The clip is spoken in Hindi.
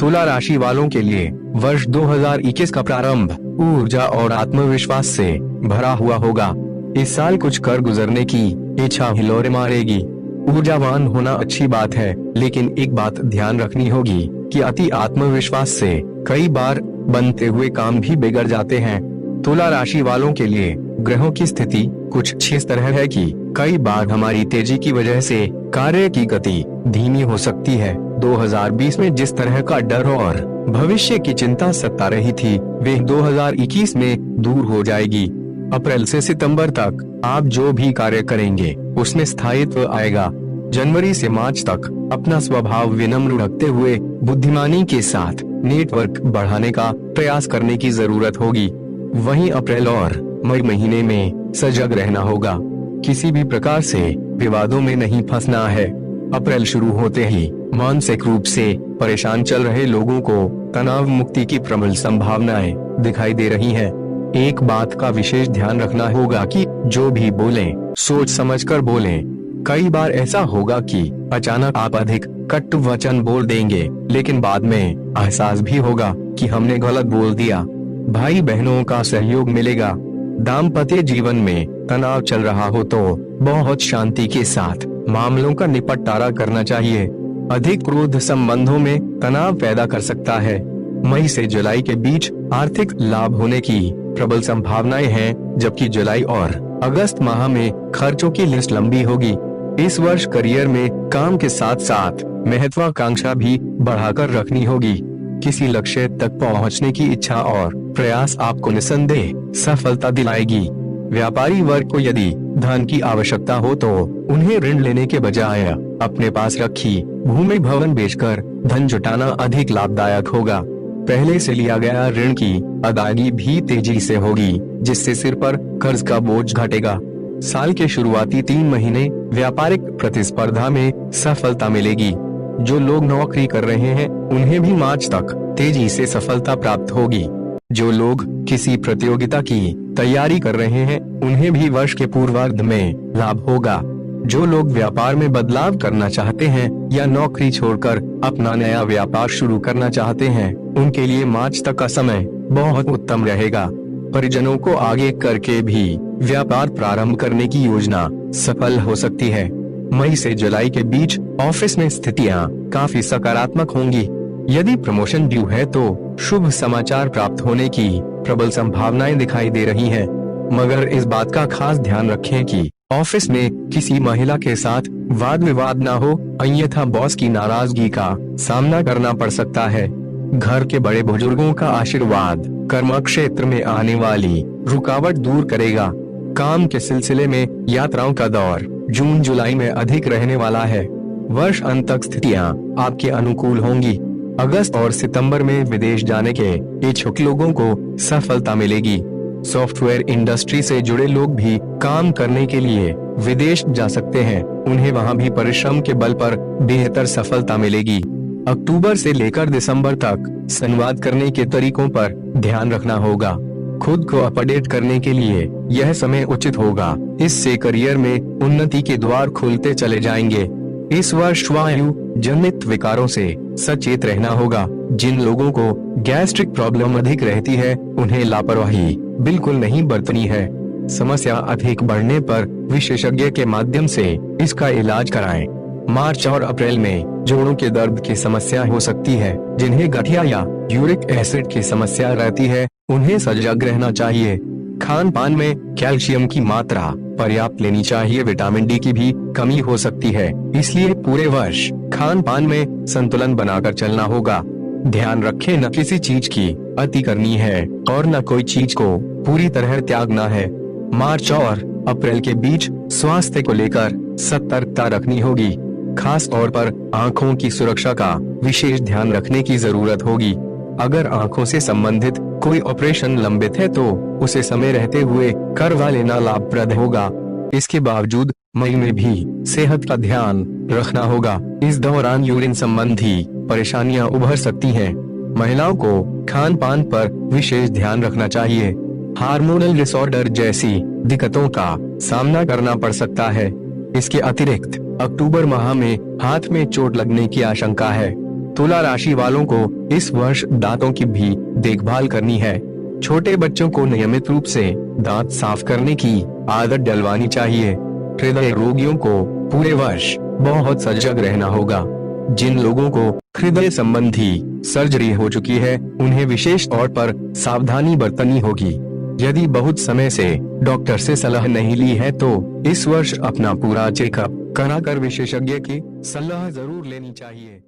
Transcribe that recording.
तुला राशि वालों के लिए वर्ष 2021 का प्रारंभ ऊर्जा और आत्मविश्वास से भरा हुआ होगा। इस साल कुछ कर गुजरने की इच्छा हिलोरे मारेगी। ऊर्जावान होना अच्छी बात है, लेकिन एक बात ध्यान रखनी होगी कि अति आत्मविश्वास से कई बार बनते हुए काम भी बिगड़ जाते हैं। तुला राशि वालों के लिए ग्रहों की स्थिति कुछ इस तरह है कि कई बार हमारी तेजी की वजह से कार्य की गति धीमी हो सकती है। 2020 में जिस तरह का डर और भविष्य की चिंता सता रही थी, वे 2021 में दूर हो जाएगी। अप्रैल से सितंबर तक आप जो भी कार्य करेंगे उसमें स्थायित्व आएगा। जनवरी से मार्च तक अपना स्वभाव विनम्र रखते हुए बुद्धिमानी के साथ नेटवर्क बढ़ाने का प्रयास करने की जरूरत होगी। वहीं अप्रैल और मई महीने में सजग रहना होगा। किसी भी प्रकार से विवादों में नहीं फंसना है। अप्रैल शुरू होते ही मानसिक रूप से परेशान चल रहे लोगों को तनाव मुक्ति की प्रबल संभावनाएं दिखाई दे रही हैं। एक बात का विशेष ध्यान रखना होगा कि जो भी बोलें सोच समझकर बोलें। कई बार ऐसा होगा कि अचानक आप अधिक कटु वचन बोल देंगे, लेकिन बाद में एहसास भी होगा कि हमने गलत बोल दिया। भाई बहनों का सहयोग मिलेगा। दाम्पत्य जीवन में तनाव चल रहा हो तो बहुत शांति के साथ मामलों का निपटारा करना चाहिए। अधिक क्रोध संबंधों में तनाव पैदा कर सकता है। मई से जुलाई के बीच आर्थिक लाभ होने की प्रबल संभावनाएं हैं, जबकि जुलाई और अगस्त माह में खर्चों की लिस्ट लंबी होगी। इस वर्ष करियर में काम के साथ साथ महत्वाकांक्षा भी बढ़ाकर रखनी होगी। किसी लक्ष्य तक पहुंचने की इच्छा और प्रयास आपको निसंदेह सफलता दिलाएगी। व्यापारी वर्ग को यदि धन की आवश्यकता हो तो उन्हें ऋण लेने के बजाय अपने पास रखी भूमि भवन बेचकर धन जुटाना अधिक लाभदायक होगा। पहले से लिया गया ऋण की अदायगी भी तेजी से होगी, जिससे सिर पर कर्ज का बोझ घटेगा। साल के शुरुआती 3 महीने व्यापारिक प्रतिस्पर्धा में सफलता मिलेगी। जो लोग नौकरी कर रहे हैं उन्हें भी मार्च तक तेजी से सफलता प्राप्त होगी। जो लोग किसी प्रतियोगिता की तैयारी कर रहे हैं उन्हें भी वर्ष के पूर्वार्ध में लाभ होगा। जो लोग व्यापार में बदलाव करना चाहते हैं या नौकरी छोड़कर अपना नया व्यापार शुरू करना चाहते हैं, उनके लिए मार्च तक का समय बहुत उत्तम रहेगा। परिजनों को आगे करके भी व्यापार प्रारंभ करने की योजना सफल हो सकती है। मई से जुलाई के बीच ऑफिस में स्थितियां काफी सकारात्मक होंगी। यदि प्रमोशन ड्यू है तो शुभ समाचार प्राप्त होने की प्रबल संभावनाएं दिखाई दे रही हैं। मगर इस बात का खास ध्यान रखें कि ऑफिस में किसी महिला के साथ वाद विवाद न हो, अन्यथा बॉस की नाराजगी का सामना करना पड़ सकता है। घर के बड़े बुजुर्गों का आशीर्वाद कर्म क्षेत्र में आने वाली रुकावट दूर करेगा। काम के सिलसिले में यात्राओं का दौर जून जुलाई में अधिक रहने वाला है। वर्ष अंत तक स्थितियां आपके अनुकूल होंगी। अगस्त और सितंबर में विदेश जाने के इच्छुक लोगों को सफलता मिलेगी। सॉफ्टवेयर इंडस्ट्री से जुड़े लोग भी काम करने के लिए विदेश जा सकते हैं। उन्हें वहां भी परिश्रम के बल पर बेहतर सफलता मिलेगी। अक्टूबर से लेकर दिसंबर तक संवाद करने के तरीकों पर ध्यान रखना होगा। खुद को अपडेट करने के लिए यह समय उचित होगा। इससे करियर में उन्नति के द्वार खुलते चले जाएंगे। इस वर्ष वायु जनित विकारों से सचेत रहना होगा। जिन लोगों को गैस्ट्रिक प्रॉब्लम अधिक रहती है उन्हें लापरवाही बिल्कुल नहीं बरतनी है। समस्या अधिक बढ़ने पर विशेषज्ञ के माध्यम से इसका इलाज कराएं। मार्च और अप्रैल में जोड़ों के दर्द की समस्या हो सकती है। जिन्हें गठिया या यूरिक एसिड की समस्या रहती है उन्हें सजग रहना चाहिए। खान पान में कैल्शियम की मात्रा पर्याप्त लेनी चाहिए। विटामिन डी की भी कमी हो सकती है, इसलिए पूरे वर्ष खान पान में संतुलन बनाकर चलना होगा। ध्यान रखें, न किसी चीज की अति करनी है और न कोई चीज को पूरी तरह त्यागना है। मार्च और अप्रैल के बीच स्वास्थ्य को लेकर सतर्कता रखनी होगी। खास तौर पर आँखों की सुरक्षा का विशेष ध्यान रखने की जरूरत होगी। अगर आँखों से संबंधित कोई ऑपरेशन लंबित है तो उसे समय रहते हुए करवा लेना लाभप्रद होगा। इसके बावजूद मई में भी सेहत का ध्यान रखना होगा। इस दौरान यूरिन संबंधी परेशानियां उभर सकती हैं। महिलाओं को खान पान पर विशेष ध्यान रखना चाहिए। हार्मोनल डिसऑर्डर जैसी दिक्कतों का सामना करना पड़ सकता है। इसके अतिरिक्त अक्टूबर माह में हाथ में चोट लगने की आशंका है। तुला राशि वालों को इस वर्ष दांतों की भी देखभाल करनी है। छोटे बच्चों को नियमित रूप से दांत साफ करने की आदत डलवानी चाहिए। हृदय रोगियों को पूरे वर्ष बहुत सजग रहना होगा। जिन लोगों को हृदय संबंधी सर्जरी हो चुकी है उन्हें विशेष तौर पर सावधानी बरतनी होगी। यदि बहुत समय से डॉक्टर से सलाह नहीं ली है तो इस वर्ष अपना पूरा चेकअप कराकर विशेषज्ञ की सलाह जरूर लेनी चाहिए।